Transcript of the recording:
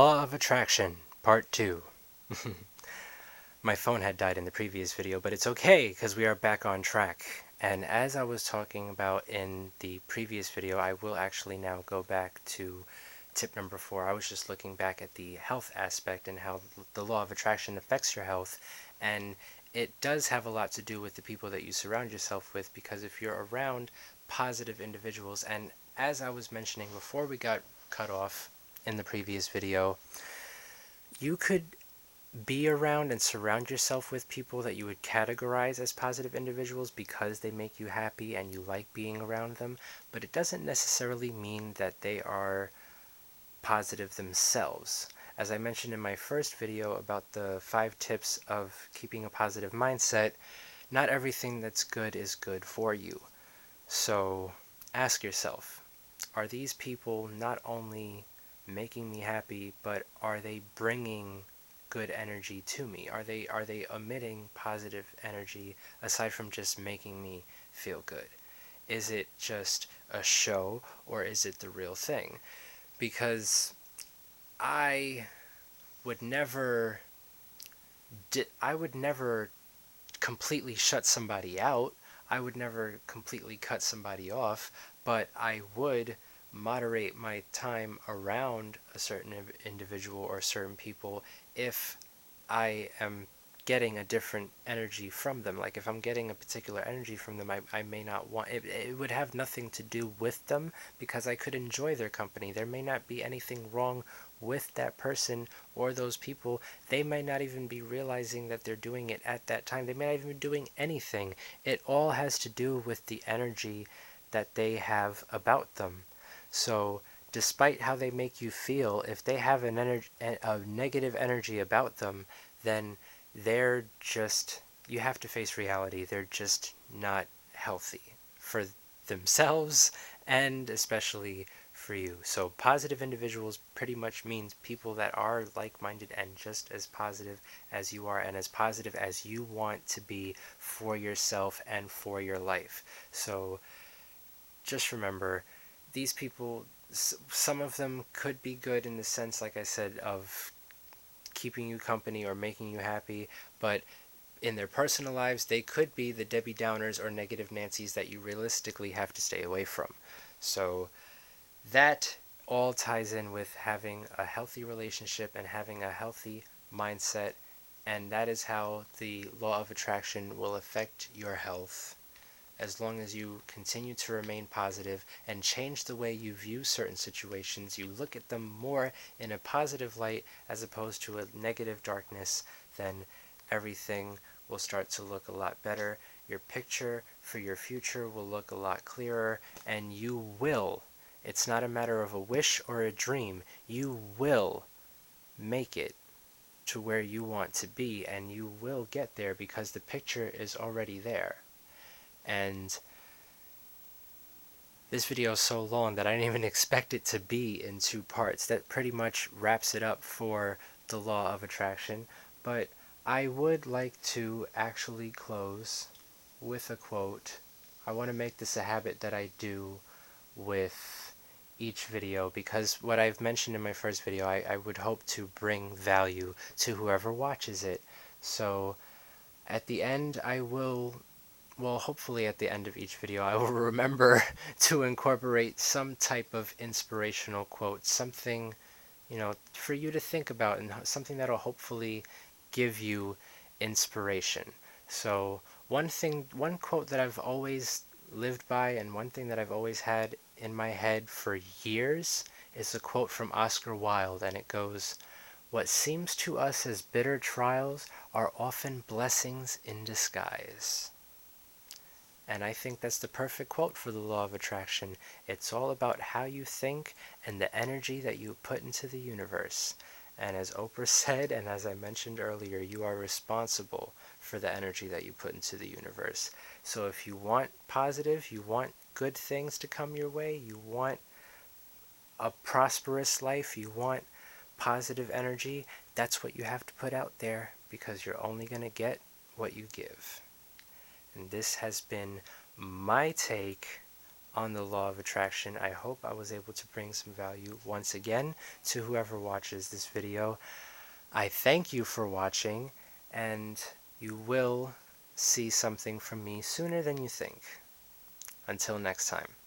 Law of Attraction, Part 2. My phone had died in the previous video, but it's okay because we are back on track. And as I was talking about in the previous video, I will actually now go back to tip number 4. I was just looking back at the health aspect and how the law of attraction affects your health. And it does have a lot to do with the people that you surround yourself with, because if you're around positive individuals, and as I was mentioning before we got cut off in the previous video, you could be around and surround yourself with people that you would categorize as positive individuals because they make you happy and you like being around them, but it doesn't necessarily mean that they are positive themselves. As I mentioned in my first video about the 5 tips of keeping a positive mindset, not everything that's good is good for you. So ask yourself, are these people not only making me happy, but are they bringing good energy to me? Are they emitting positive energy aside from just making me feel good? Is it just a show, or is it the real thing? Because I would never I would never completely shut somebody out. I would never completely cut somebody off, but I would moderate my time around a certain individual or certain people if I am getting a different energy from them. Like if I'm getting a particular energy from them, I may not want it. It would have nothing to do with them because I could enjoy their company. There may not be anything wrong with that person or those people. They might not even be realizing that they're doing it at that time. They may not even be doing anything. It all has to do with the energy that they have about them. So despite how they make you feel, if they have a negative energy about them, then they're just, you have to face reality. They're just not healthy for themselves and especially for you. So positive individuals pretty much means people that are like-minded and just as positive as you are and as positive as you want to be for yourself and for your life. So just remember, these people, some of them could be good in the sense, like I said, of keeping you company or making you happy, but in their personal lives, they could be the Debbie Downers or negative Nancys that you realistically have to stay away from. So that all ties in with having a healthy relationship and having a healthy mindset, and that is how the law of attraction will affect your health. As long as you continue to remain positive and change the way you view certain situations, you look at them more in a positive light as opposed to a negative darkness, then everything will start to look a lot better. Your picture for your future will look a lot clearer, and you will, it's not a matter of a wish or a dream, you will make it to where you want to be, and you will get there because the picture is already there. And this video is so long that I didn't even expect it to be in 2 parts. That pretty much wraps it up for the law of attraction. But I would like to actually close with a quote. I want to make this a habit that I do with each video, because what I've mentioned in my first video, I would hope to bring value to whoever watches it. So at the end, hopefully at the end of each video, I will remember to incorporate some type of inspirational quote, something, for you to think about, and something that'll hopefully give you inspiration. So one quote that I've always lived by, and one thing that I've always had in my head for years, is a quote from Oscar Wilde, and it goes, "What seems to us as bitter trials are often blessings in disguise." And I think that's the perfect quote for the law of attraction. It's all about how you think and the energy that you put into the universe. And as Oprah said, and as I mentioned earlier, you are responsible for the energy that you put into the universe. So if you want positive, you want good things to come your way, you want a prosperous life, you want positive energy, that's what you have to put out there, because you're only going to get what you give. And this has been my take on the law of attraction. I hope I was able to bring some value once again to whoever watches this video. I thank you for watching, and you will see something from me sooner than you think. Until next time.